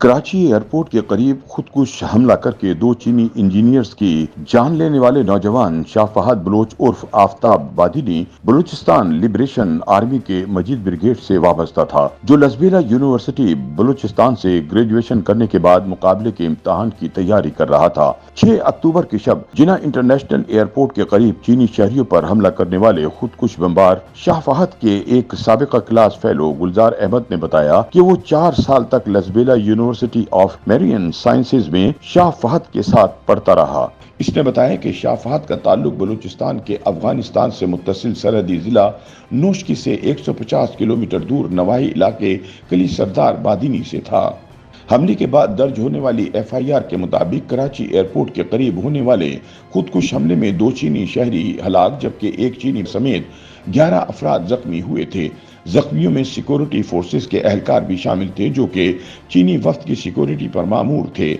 Karachi airport کے قریب خودکش حملہ کر کے دو چینی انجینئرز کی جان لینے والے نوجوان شاہ فہد بلوچ عرف آفتاب بادینی بلوچستان لبریشن آرمی کے مجید بریگیڈ سے وابستہ تھا، جو لسبیلا یونیورسٹی بلوچستان سے گریجویشن کرنے کے بعد مقابلے کے امتحان کی تیاری کر رہا تھا۔ 6 اکتوبر کی شب جنہ انٹرنیشنل ایئرپورٹ کے قریب چینی شہریوں پر حملہ کرنے والے خودکش بمبار شاہ فہد کے ایک سابقہ کلاس فیلو گلزار احمد نے بتایا کہ وہ 4 سال تک لسبیلا یونیورسٹی آف میرین سائنسز میں شاہ فہد کے ساتھ پڑھتا رہا۔ اس نے بتایا کہ شاہ فہد کا تعلق بلوچستان کے افغانستان سے متصل سرحدی ضلع نوشکی سے 150 کلومیٹر دور نواحی علاقے کلی سردار بادینی سے تھا۔ حملے کے بعد درج ہونے والی ایف آئی آر کے مطابق کراچی ایئرپورٹ کے قریب ہونے والے خودکش حملے میں 2 چینی شہری ہلاک جبکہ 1 چینی سمیت 11 افراد زخمی ہوئے تھے۔ زخمیوں میں سیکورٹی فورسز کے اہلکار بھی شامل تھے جو کہ چینی وفد کی سیکورٹی پر مامور تھے۔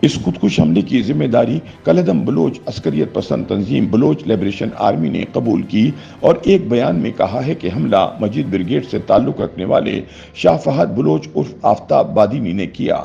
اس خودکش حملے کی ذمہ داری کلدم بلوچ عسکریت پسند تنظیم بلوچ لبریشن آرمی نے قبول کی اور ایک بیان میں کہا ہے کہ حملہ مجید بریگیڈ سے تعلق رکھنے والے شاہ فہد بلوچ عرف آفتاب بادینی نے کیا۔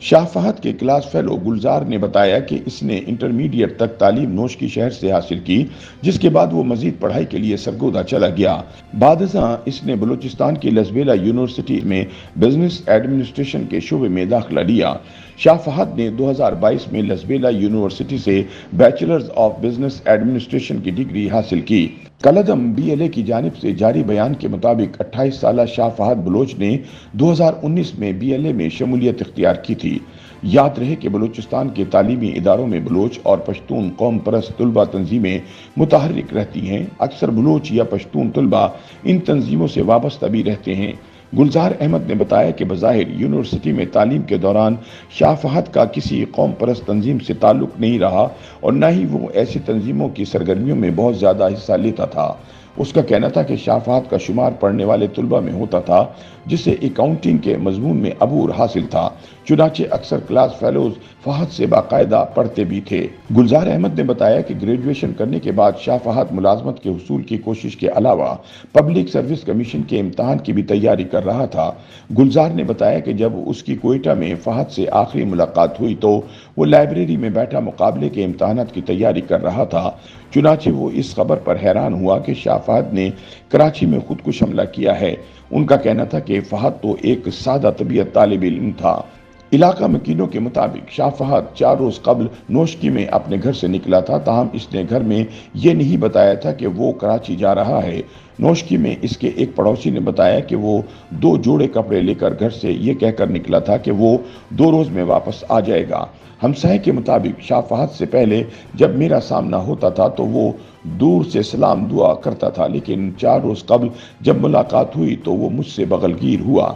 شاہ فہد کے کلاس فیلو گلزار نے بتایا کہ اس نے انٹرمیڈیٹ تک تعلیم نوشکی شہر سے حاصل کی، جس کے بعد وہ مزید پڑھائی کے لیے سرگودا چلا گیا۔ بعد ازاں اس نے بلوچستان کی لسبیلا یونیورسٹی میں بزنس ایڈمنسٹریشن کے شعبے میں داخلہ لیا۔ شاہ فہد نے 2022 میں لسبیلا یونیورسٹی سے بیچلرز آف بزنس ایڈمنسٹریشن کی ڈگری حاصل کی۔ کلدم بی ایل اے کی جانب سے جاری بیان کے مطابق 28 سالہ شاہ فہد بلوچ نے 2019 میں بی ایل اے میں شمولیت اختیار کی تھی۔ یاد رہے کہ بلوچستان کے تعلیمی اداروں میں بلوچ اور پشتون قوم پرست طلبہ تنظیمیں متحرک رہتی ہیں۔ اکثر بلوچ یا پشتون طلبہ ان تنظیموں سے وابستہ بھی رہتے ہیں۔ گلزار احمد نے بتایا کہ بظاہر یونیورسٹی میں تعلیم کے دوران شاہ فہد کا کسی قوم پرست تنظیم سے تعلق نہیں رہا اور نہ ہی وہ ایسی تنظیموں کی سرگرمیوں میں بہت زیادہ حصہ لیتا تھا۔ اس کا کہنا تھا کہ شاہ فہد کا شمار پڑھنے والے طلبہ میں ہوتا تھا جسے اکاؤنٹنگ کے مضمون میں عبور حاصل تھا، چنانچہ اکثر کلاس فیلوز فہد سے باقاعدہ پڑھتے بھی تھے۔ گلزار احمد نے بتایا کہ گریجویشن کرنے کے بعد شاہ فہد ملازمت کے حصول کی کوشش کے علاوہ پبلک سروس کمیشن کے امتحان کی بھی تیاری کر رہا تھا۔ گلزار نے بتایا کہ جب اس کی کوئٹہ میں فہد سے آخری ملاقات ہوئی تو وہ لائبریری میں بیٹھا مقابلے کے امتحانات کی تیاری کر رہا تھا، چنانچہ وہ اس خبر پر حیران ہوا کہ شاہ فہد نے کراچی میں خودکش حملہ کیا ہے۔ ان کا کہنا تھا کہ فہد تو ایک سادہ طبیعت طالب علم تھا۔ علاقہ مکینوں کے مطابق شاہ فہد 4 روز قبل نوشکی میں اپنے گھر سے نکلا تھا، تاہم اس نے گھر میں یہ نہیں بتایا تھا کہ وہ کراچی جا رہا ہے۔ نوشکی میں اس کے ایک پڑوسی نے بتایا کہ وہ 2 جوڑے کپڑے لے کر گھر سے یہ کہہ کر نکلا تھا کہ وہ 2 روز میں واپس آ جائے گا۔ ہمسائے کے مطابق شاہ فہد سے پہلے جب میرا سامنا ہوتا تھا تو وہ دور سے سلام دعا کرتا تھا، لیکن 4 روز قبل جب ملاقات ہوئی تو وہ مجھ سے بغلگیر ہوا۔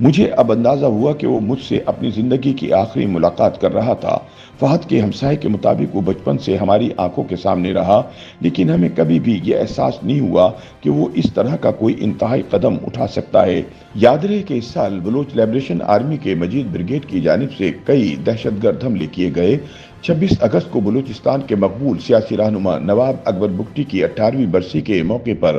مجھے اب اندازہ ہوا کہ وہ مجھ سے اپنی زندگی کی آخری ملاقات کر رہا تھا۔ فہد کے ہمسائے کے مطابق وہ بچپن سے ہماری آنکھوں کے سامنے رہا، لیکن ہمیں کبھی بھی یہ احساس نہیں ہوا کہ وہ اس طرح کا کوئی انتہائی قدم اٹھا سکتا ہے۔ یاد رہے کہ اس سال بلوچ لبریشن آرمی کے مجید بریگیڈ کی جانب سے کئی دہشت گرد حملے کیے گئے۔ 26 اگست کو بلوچستان کے مقبول سیاسی رہنما نواب اکبر بگٹی کی 18ویں برسی کے موقع پر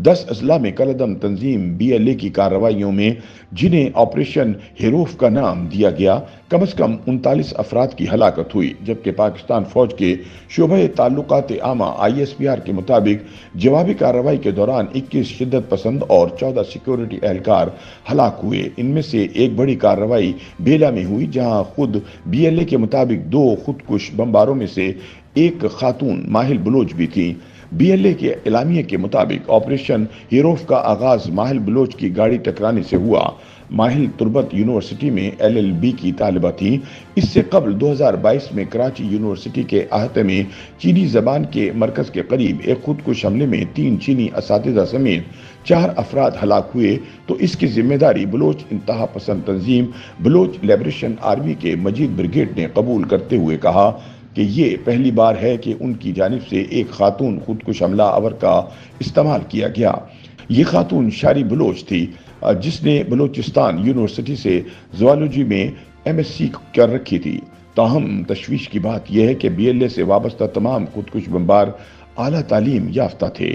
10 اضلاع میں کلدم تنظیم بی ایل اے کی کارروائیوں میں، جنہیں آپریشن ہیروف کا نام دیا گیا، کم از کم 39 افراد کی ہلاکت ہوئی، جبکہ پاکستان فوج کے شعبہ تعلقات عامہ آئی ایس پی آر کے مطابق جوابی کارروائی کے دوران 21 شدت پسند اور 14 سیکورٹی اہلکار ہلاک ہوئے۔ ان میں سے ایک بڑی کارروائی بیلا میں ہوئی، جہاں خود بی ایل اے کے مطابق 2 خودکش بمباروں میں سے ایک خاتون ماہل بلوچ بھی تھیں۔ بی ایل اے کے اعلامیے کے مطابق آپریشن ہیروف کا آغاز ماہل بلوچ کی گاڑی ٹکرانے سے ہوا۔ ماہل تربت یونیورسٹی میں ایل ایل بی کی طالبہ تھیں۔ اس سے قبل 2022 میں کراچی یونیورسٹی کے احاطے میں چینی زبان کے مرکز کے قریب ایک خودکش حملے میں 3 چینی اساتذہ سمیت 4 افراد ہلاک ہوئے، تو اس کی ذمہ داری بلوچ انتہا پسند تنظیم بلوچ لبریشن آرمی کے مجید بریگیڈ نے قبول کرتے ہوئے کہا کہ یہ پہلی بار ہے کہ ان کی جانب سے ایک خاتون خودکش حملہ آور کا استعمال کیا گیا۔ یہ خاتون شاری بلوچ تھی جس نے بلوچستان یونیورسٹی سے زوالوجی میں ایم ایس سی کر رکھی تھی۔ تاہم تشویش کی بات یہ ہے کہ بی ایل اے سے وابستہ تمام خودکش بمبار اعلیٰ تعلیم یافتہ تھے۔